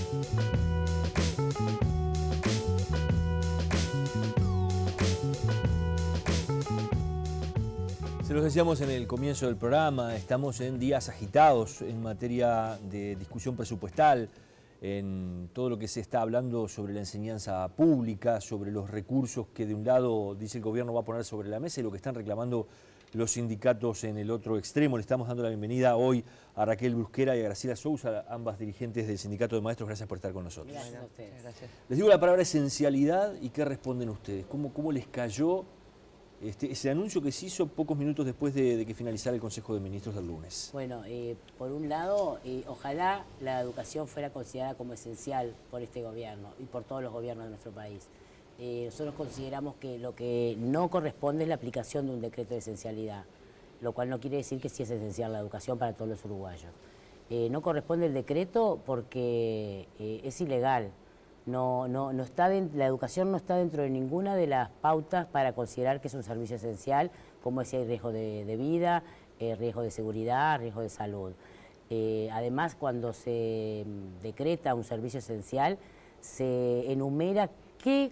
Se los decíamos en el comienzo del programa, estamos en días agitados en materia de discusión presupuestal, en todo lo que se está hablando sobre la enseñanza pública, sobre los recursos que de un lado dice el gobierno va a poner sobre la mesa y lo que están reclamando los sindicatos en el otro extremo. Le estamos dando la bienvenida hoy a Raquel Brusquera y a Graciela Sousa, ambas dirigentes del Sindicato de Maestros. Gracias por estar con nosotros. Gracias a ustedes. Gracias. Les digo la palabra esencialidad y ¿qué responden ustedes? ¿Cómo les cayó ese anuncio que se hizo pocos minutos después de que finalizara el Consejo de Ministros del lunes? Bueno, por un lado, ojalá la educación fuera considerada como esencial por este gobierno y por todos los gobiernos de nuestro país. Nosotros consideramos que lo que no corresponde es la aplicación de un decreto de esencialidad, lo cual no quiere decir que sí es esencial la educación para todos los uruguayos. No corresponde el decreto porque es ilegal. La educación no está dentro de ninguna de las pautas para considerar que es un servicio esencial, como es si hay riesgo de vida, riesgo de seguridad, riesgo de salud. Además, cuando se decreta un servicio esencial, se enumera qué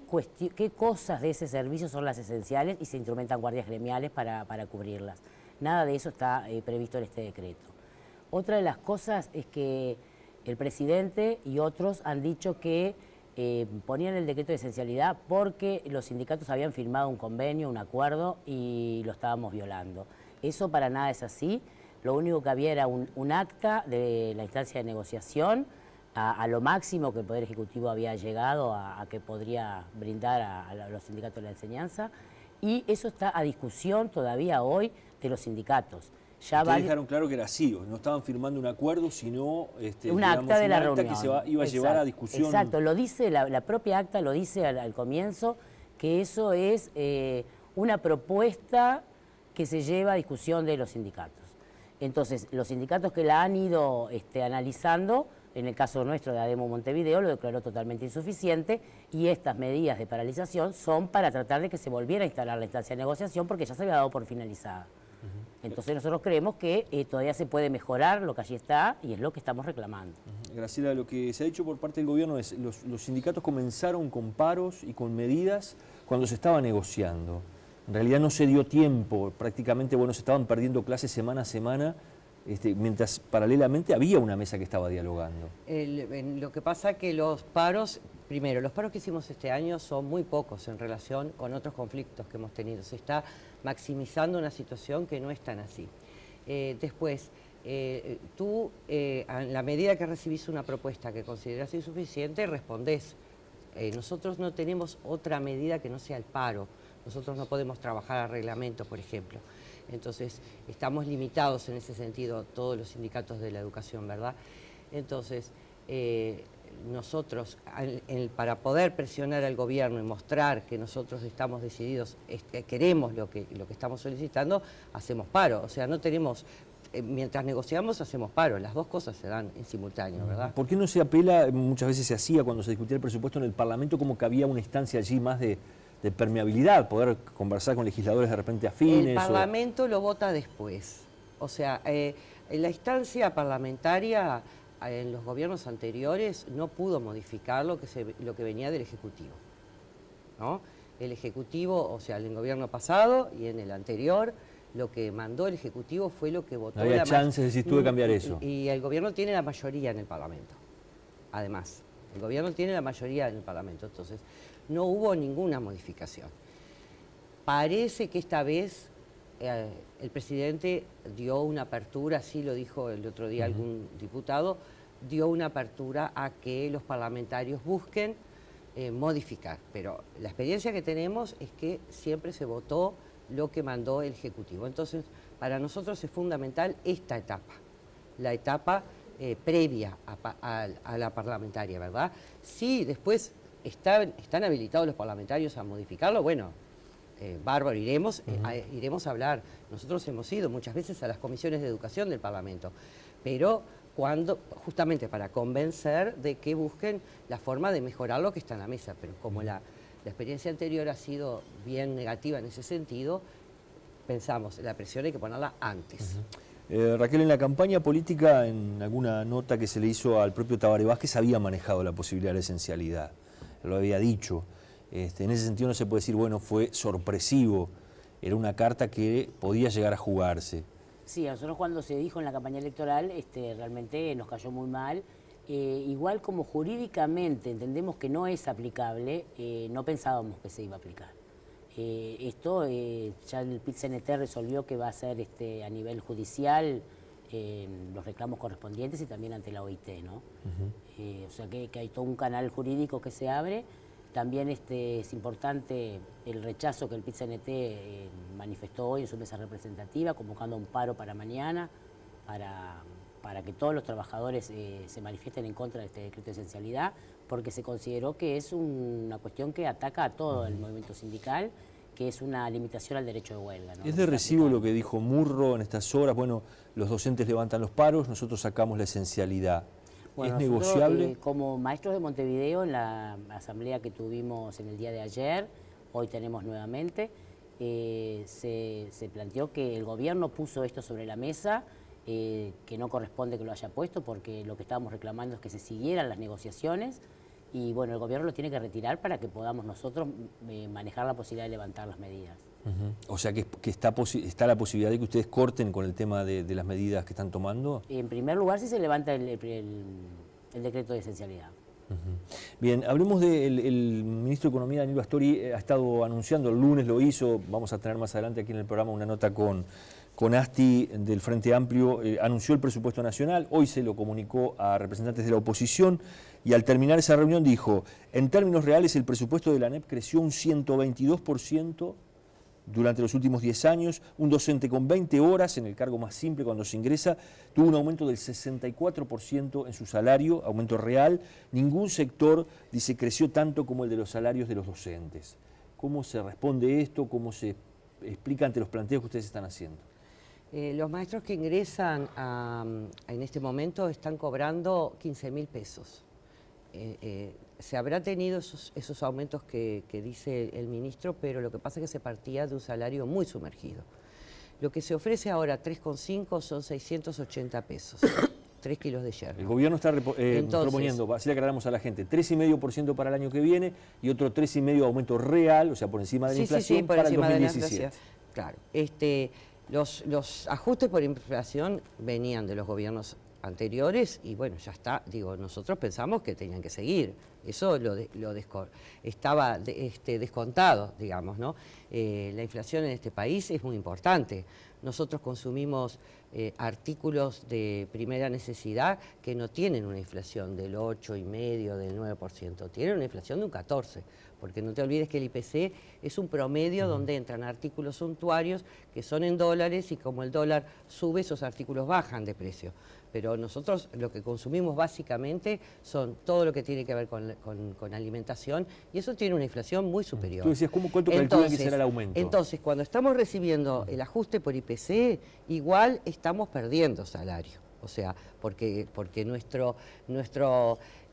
cosas de ese servicio son las esenciales y se instrumentan guardias gremiales para cubrirlas. Nada de eso está previsto en este decreto. Otra de las cosas es que el presidente y otros han dicho que ponían el decreto de esencialidad porque los sindicatos habían firmado un convenio, un acuerdo y lo estábamos violando. Eso para nada es así. Lo único que había era un acta de la instancia de negociación a lo máximo que el Poder Ejecutivo había llegado a que podría brindar a los sindicatos de la enseñanza, y eso está a discusión todavía hoy de los sindicatos. Ustedes dejaron claro que era así, no estaban firmando un acuerdo, sino un acta de la reunión que se iba a llevar a discusión. Exacto, lo dice la propia acta, lo dice al comienzo, que eso es una propuesta que se lleva a discusión de los sindicatos. Entonces, los sindicatos que la han ido analizando, en el caso nuestro de ADEMO Montevideo, lo declaró totalmente insuficiente, y estas medidas de paralización son para tratar de que se volviera a instalar la instancia de negociación porque ya se había dado por finalizada. Entonces nosotros creemos que todavía se puede mejorar lo que allí está y es lo que estamos reclamando. Graciela, lo que se ha dicho por parte del gobierno es los sindicatos comenzaron con paros y con medidas cuando se estaba negociando. En realidad no se dio tiempo, prácticamente se estaban perdiendo clases semana a semana, mientras paralelamente había una mesa que estaba dialogando. Lo que pasa es que los paros, primero, los paros que hicimos este año son muy pocos en relación con otros conflictos que hemos tenido. Se está maximizando una situación que no es tan así. Después, tú, en la medida que recibís una propuesta que consideras insuficiente, respondés. Nosotros no tenemos otra medida que no sea el paro. Nosotros no podemos trabajar a reglamento, por ejemplo. Entonces, estamos limitados en ese sentido, todos los sindicatos de la educación, ¿verdad? Entonces, nosotros, para poder presionar al gobierno y mostrar que nosotros estamos decididos, queremos lo que estamos solicitando, hacemos paro. O sea, no tenemos, mientras negociamos hacemos paro, las dos cosas se dan en simultáneo, ¿verdad? ¿Por qué no se apela, muchas veces se hacía cuando se discutía el presupuesto en el Parlamento, como que había una instancia allí más de permeabilidad, poder conversar con legisladores de repente afines? El Parlamento lo vota después. O sea, en la instancia parlamentaria en los gobiernos anteriores no pudo modificar lo que venía del Ejecutivo, ¿no? El Ejecutivo, o sea, en el gobierno pasado y en el anterior, lo que mandó el Ejecutivo fue lo que votó. No había chances, decís tú, de cambiar eso. Y el gobierno tiene la mayoría en el Parlamento, además. El gobierno tiene la mayoría en el Parlamento, entonces no hubo ninguna modificación. Parece que esta vez el presidente dio una apertura, así lo dijo el otro día algún diputado, dio una apertura a que los parlamentarios busquen modificar. Pero la experiencia que tenemos es que siempre se votó lo que mandó el Ejecutivo. Entonces, para nosotros es fundamental esta etapa, la etapa previa a la parlamentaria, ¿verdad? Si después están habilitados los parlamentarios a modificarlo, bueno, bárbaro, iremos a hablar. Nosotros hemos ido muchas veces a las comisiones de educación del Parlamento, pero justamente para convencer de que busquen la forma de mejorar lo que está en la mesa. Pero como la experiencia anterior ha sido bien negativa en ese sentido, pensamos, la presión hay que ponerla antes. Raquel, en la campaña política, en alguna nota que se le hizo al propio Tabaré Vázquez, había manejado la posibilidad de la esencialidad, lo había dicho. En ese sentido no se puede decir, bueno, fue sorpresivo, era una carta que podía llegar a jugarse. Sí, a nosotros cuando se dijo en la campaña electoral, realmente nos cayó muy mal. Igual como jurídicamente entendemos que no es aplicable, no pensábamos que se iba a aplicar. Esto ya el PIT-CNT resolvió que va a ser a nivel judicial los reclamos correspondientes y también ante la OIT, ¿no? O sea que hay todo un canal jurídico que se abre. También es importante el rechazo que el PIT-CNT manifestó hoy en su mesa representativa, convocando a un paro para mañana, para que todos los trabajadores se manifiesten en contra de este decreto de esencialidad, porque se consideró que es una cuestión que ataca a todo el movimiento sindical, que es una limitación al derecho de huelga, ¿no? Es de recibo lo que dijo Murro en estas horas, bueno, los docentes levantan los paros, nosotros sacamos la esencialidad. Bueno, ¿Es nosotros, negociable? como maestros de Montevideo, en la asamblea que tuvimos en el día de ayer, hoy tenemos nuevamente, se planteó que el gobierno puso esto sobre la mesa, que no corresponde que lo haya puesto, porque lo que estábamos reclamando es que se siguieran las negociaciones, y bueno, el gobierno lo tiene que retirar para que podamos nosotros manejar la posibilidad de levantar las medidas. O sea que está la posibilidad de que ustedes corten con el tema de las medidas que están tomando. En primer lugar, si se levanta el decreto de esencialidad. Bien, hablemos del ministro de Economía, Danilo Astori, ha estado anunciando, el lunes lo hizo, vamos a tener más adelante aquí en el programa una nota con Asti del Frente Amplio, anunció el presupuesto nacional, hoy se lo comunicó a representantes de la oposición y al terminar esa reunión dijo, en términos reales el presupuesto de la ANEP creció un 122%, durante los últimos 10 años, un docente con 20 horas en el cargo más simple cuando se ingresa tuvo un aumento del 64% en su salario, aumento real. Ningún sector, dice, creció tanto como el de los salarios de los docentes. ¿Cómo se responde esto? ¿Cómo se explica ante los planteos que ustedes están haciendo? Los maestros que ingresan en este momento están cobrando 15.000 pesos. Se habrá tenido esos aumentos que dice el ministro, pero lo que pasa es que se partía de un salario muy sumergido. Lo que se ofrece ahora, 3,5, son 680 pesos, 3 kilos de yerba. El gobierno está proponiendo, así le aclaramos a la gente, 3,5% para el año que viene y otro 3,5% de aumento real, o sea, por encima de la inflación, por para el encima 2017. De la inflación. Claro, los ajustes por inflación venían de los gobiernos anteriores y bueno, ya está, digo, nosotros pensamos que tenían que seguir, eso estaba descontado, digamos, ¿no? La inflación en este país es muy importante, nosotros consumimos artículos de primera necesidad que no tienen una inflación del 8,5%, del 9%, tienen una inflación de un 14%, porque no te olvides que el IPC es un promedio donde entran artículos suntuarios que son en dólares y como el dólar sube, esos artículos bajan de precio. Pero nosotros lo que consumimos básicamente son todo lo que tiene que ver con alimentación y eso tiene una inflación muy superior. Tú decías, ¿cuánto calculan que será el aumento? Entonces, cuando estamos recibiendo el ajuste por IPC, igual estamos perdiendo salario. O sea, porque nuestro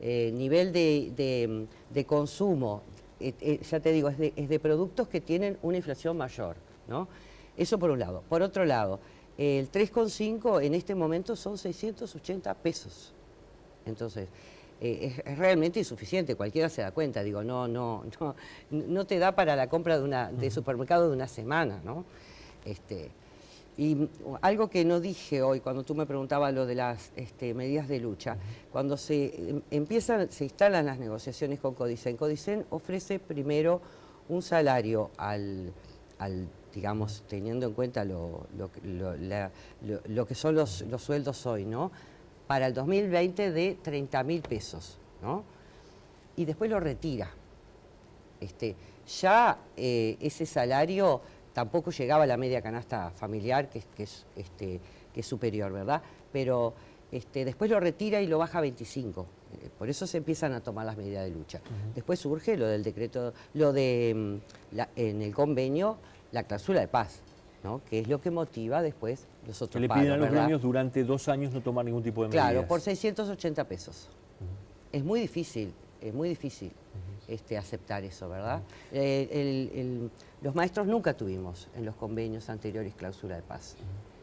nivel de consumo, ya te digo, es de productos que tienen una inflación mayor, ¿no? Eso por un lado. Por otro lado, el 3,5 en este momento son 680 pesos. Entonces, es realmente insuficiente, cualquiera se da cuenta, digo, no te da para la compra de supermercado de una semana, ¿no? Y algo que no dije hoy cuando tú me preguntabas lo de las medidas de lucha, cuando se instalan las negociaciones con Codicen, Codicen ofrece primero un salario al digamos, teniendo en cuenta lo que son los sueldos hoy, ¿no? Para el 2020 de 30.000 pesos, ¿no? Y después lo retira. Ese salario tampoco llegaba a la media canasta familiar, que es superior, ¿verdad? Pero después lo retira y lo baja a 25. Por eso se empiezan a tomar las medidas de lucha. Después surge lo del decreto, en el convenio, la cláusula de paz, ¿no? Que es lo que motiva después los otros le paros, piden a los ¿verdad? gremios durante 2 años no tomar ningún tipo de medidas. Claro, por 680 pesos. Es muy difícil aceptar eso, ¿verdad? Los maestros nunca tuvimos en los convenios anteriores cláusula de paz.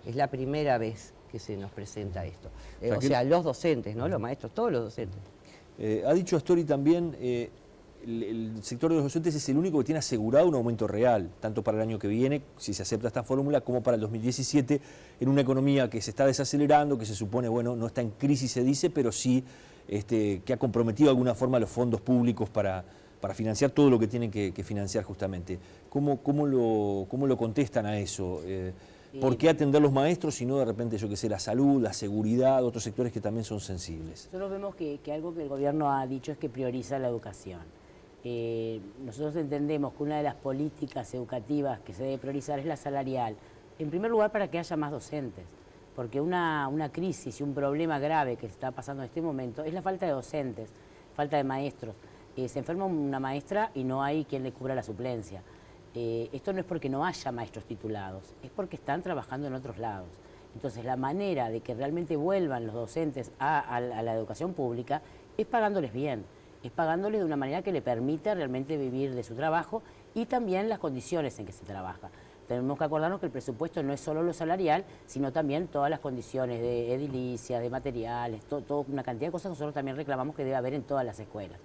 Es la primera vez que se nos presenta esto. Raquel, O sea, los docentes, ¿no? Los maestros, todos los docentes. Ha dicho Astori también, el sector de los docentes es el único que tiene asegurado un aumento real, tanto para el año que viene, si se acepta esta fórmula, como para el 2017, en una economía que se está desacelerando, que se supone, bueno, no está en crisis se dice, pero sí que ha comprometido de alguna forma los fondos públicos para financiar todo lo que tienen que financiar justamente. ¿Cómo lo contestan a eso? ¿Por qué atender los maestros si no de repente, yo que sé, la salud, la seguridad, otros sectores que también son sensibles? Nosotros vemos que algo que el gobierno ha dicho es que prioriza la educación. Nosotros entendemos que una de las políticas educativas que se debe priorizar es la salarial. En primer lugar, para que haya más docentes, porque una crisis y un problema grave que se está pasando en este momento es la falta de docentes, falta de maestros. Se enferma una maestra y no hay quien le cubra la suplencia. Esto no es porque no haya maestros titulados, es porque están trabajando en otros lados. Entonces, la manera de que realmente vuelvan los docentes a la educación pública es pagándoles bien, es pagándoles de una manera que le permita realmente vivir de su trabajo y también las condiciones en que se trabaja. Tenemos que acordarnos que el presupuesto no es solo lo salarial, sino también todas las condiciones de edilicias, de materiales, toda una cantidad de cosas que nosotros también reclamamos que debe haber en todas las escuelas.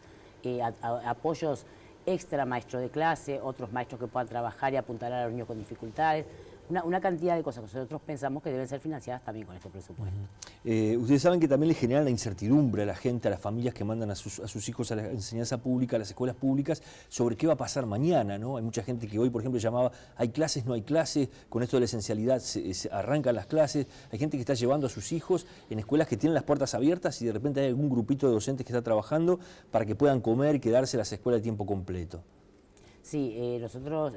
Apoyos extra maestros de clase, otros maestros que puedan trabajar y apuntalar a los niños con dificultades, una cantidad de cosas que nosotros pensamos que deben ser financiadas también con este presupuesto. Ustedes saben que también le generan la incertidumbre a la gente, a las familias que mandan a sus hijos a la enseñanza pública, a las escuelas públicas, sobre qué va a pasar mañana, ¿no? Hay mucha gente que hoy, por ejemplo, llamaba, hay clases, no hay clases, con esto de la esencialidad se arrancan las clases, hay gente que está llevando a sus hijos en escuelas que tienen las puertas abiertas y de repente hay algún grupito de docentes que está trabajando para que puedan comer y quedarse en las escuelas de tiempo completo. Sí, nosotros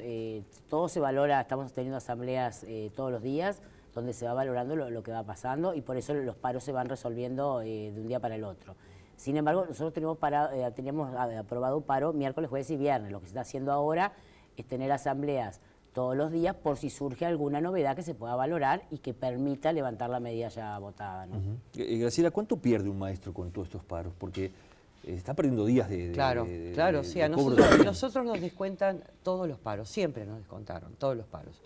todo se valora, estamos teniendo asambleas todos los días donde se va valorando lo que va pasando y por eso los paros se van resolviendo de un día para el otro. Sin embargo, nosotros teníamos aprobado un paro miércoles, jueves y viernes. Lo que se está haciendo ahora es tener asambleas todos los días por si surge alguna novedad que se pueda valorar y que permita levantar la medida ya votada, ¿no? Graciela, ¿cuánto pierde un maestro con todos estos paros? Porque está perdiendo días de Claro, sí, a nosotros nos descuentan todos los paros, siempre nos descontaron todos los paros.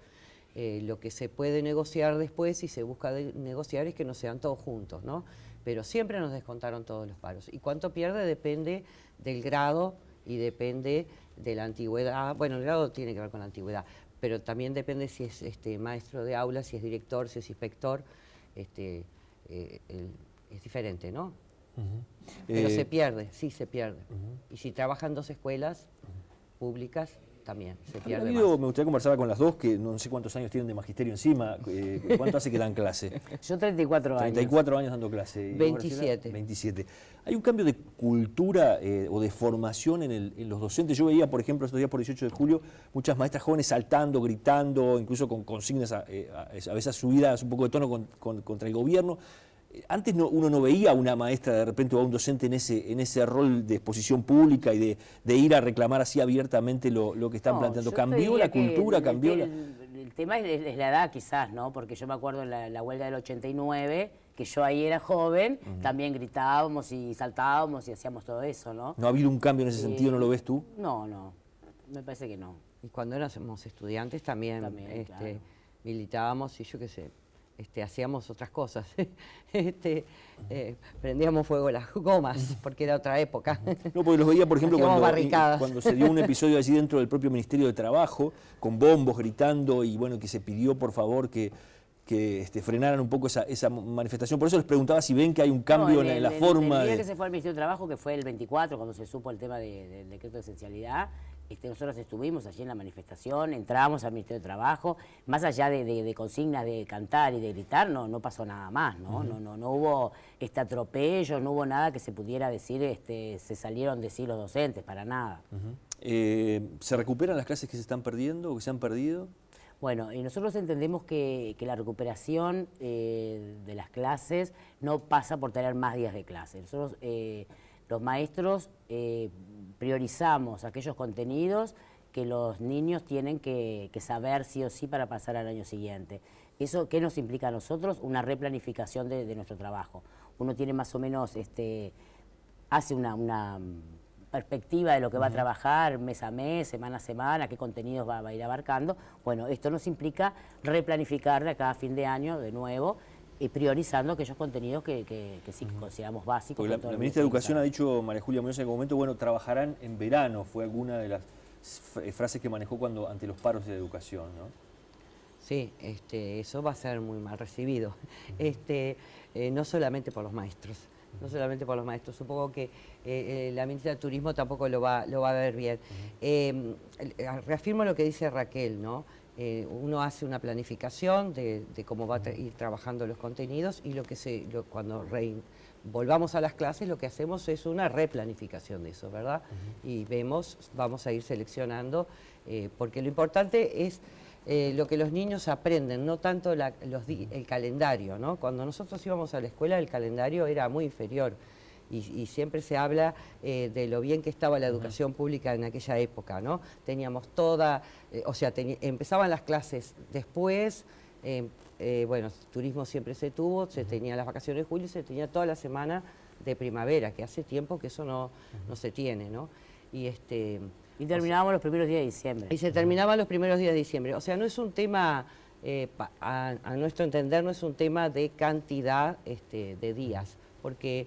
Lo que se puede negociar después y se busca negociar es que no sean todos juntos, ¿no? Pero siempre nos descontaron todos los paros. Y cuánto pierde depende del grado y depende de la antigüedad. Bueno, el grado tiene que ver con la antigüedad, pero también depende si es maestro de aula, si es director, si es inspector. Es diferente, ¿no? Pero se pierde, sí se pierde. Y si trabajan dos escuelas públicas, también se pierde más. Me gustaría conversar con las dos, que no sé cuántos años tienen de magisterio encima. ¿Cuánto hace que dan clase? Yo 34 años. 34 años dando clase. 27. 27. ¿Hay un cambio de cultura o de formación en los docentes? Yo veía, por ejemplo, estos días por 18 de julio, muchas maestras jóvenes saltando, gritando, incluso con consignas a veces subidas un poco de tono contra el gobierno. Antes uno no veía a una maestra de repente o a un docente en ese rol de exposición pública y de ir a reclamar así abiertamente lo que están planteando. ¿Cambió la cultura? El tema es la edad quizás, ¿no? Porque yo me acuerdo en la huelga del 89, que yo ahí era joven, también gritábamos y saltábamos y hacíamos todo eso, ¿no? ¿No ha habido un cambio en ese sentido? ¿No lo ves tú? No, me parece que no. Y cuando éramos estudiantes también claro. militábamos y yo qué sé. Hacíamos otras cosas, prendíamos fuego las gomas, porque era otra época. No, porque los veía, por ejemplo, cuando se dio un episodio allí dentro del propio Ministerio de Trabajo, con bombos gritando y bueno, que se pidió por favor que frenaran un poco esa manifestación. Por eso les preguntaba si ven que hay un cambio en la forma el día que se fue al Ministerio de Trabajo, que fue el 24, cuando se supo el tema del decreto de esencialidad, nosotros estuvimos allí en la manifestación, entramos al Ministerio de Trabajo, más allá de consignas de cantar y de gritar, no pasó nada más, ¿no? No hubo atropello, no hubo nada que se pudiera decir, se salieron de sí los docentes, para nada. ¿Se recuperan las clases que se están perdiendo o que se han perdido? Bueno, y nosotros entendemos que la recuperación de las clases no pasa por tener más días de clase. Nosotros, los maestros, priorizamos aquellos contenidos que los niños tienen que saber sí o sí para pasar al año siguiente. ¿Eso qué nos implica a nosotros? Una replanificación de nuestro trabajo. Uno tiene más o menos, hace una perspectiva de lo que va a trabajar mes a mes, semana a semana, qué contenidos va a ir abarcando. Bueno, esto nos implica replanificar de acá a fin de año de nuevo priorizando aquellos contenidos que sí consideramos básicos. Porque la ministra de Educación ha dicho, María Julia Muñoz, en algún momento, bueno, trabajarán en verano, fue alguna de las frases que manejó ante los paros de la educación, ¿no? Sí, eso va a ser muy mal recibido, no solamente por los maestros, no solamente por los maestros. Supongo que la ministra de Turismo tampoco lo va a ver bien. Reafirmo lo que dice Raquel, ¿no? Uno hace una planificación de cómo va a ir trabajando los contenidos y cuando volvamos a las clases lo que hacemos es una replanificación de eso, ¿verdad? Y vamos a ir seleccionando, porque lo importante es lo que los niños aprenden, no tanto el calendario, ¿no? Cuando nosotros íbamos a la escuela el calendario era muy inferior y siempre se habla de lo bien que estaba la educación pública en aquella época, ¿no? Teníamos empezaban las clases después, bueno, turismo siempre se tuvo, se tenía las vacaciones de julio y se tenía toda la semana de primavera, que hace tiempo que eso no se tiene, ¿no? Y terminábamos los primeros días de diciembre. Y se terminaban los primeros días de diciembre. O sea, no es un tema, a nuestro entender, no es un tema de cantidad de días, porque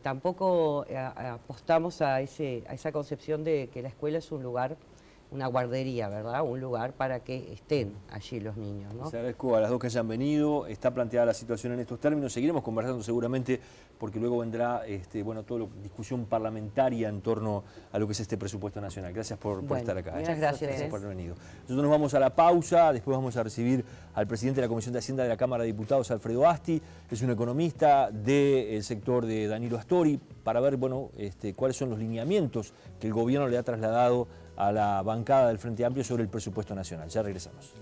tampoco apostamos a esa concepción de que la escuela es un lugar, una guardería, ¿verdad? Un lugar para que estén allí los niños, ¿no? Les agradezco a las dos que hayan venido. Está planteada la situación en estos términos. Seguiremos conversando seguramente porque luego vendrá bueno, toda la discusión parlamentaria en torno a lo que es este presupuesto nacional. Gracias por estar acá. Muchas gracias. Gracias por haber venido. Nosotros nos vamos a la pausa. Después vamos a recibir al presidente de la Comisión de Hacienda de la Cámara de Diputados, Alfredo Asti. Es un economista del sector de Danilo Astori, para ver, bueno, cuáles son los lineamientos que el gobierno le ha trasladado a la bancada del Frente Amplio sobre el presupuesto nacional. Ya regresamos.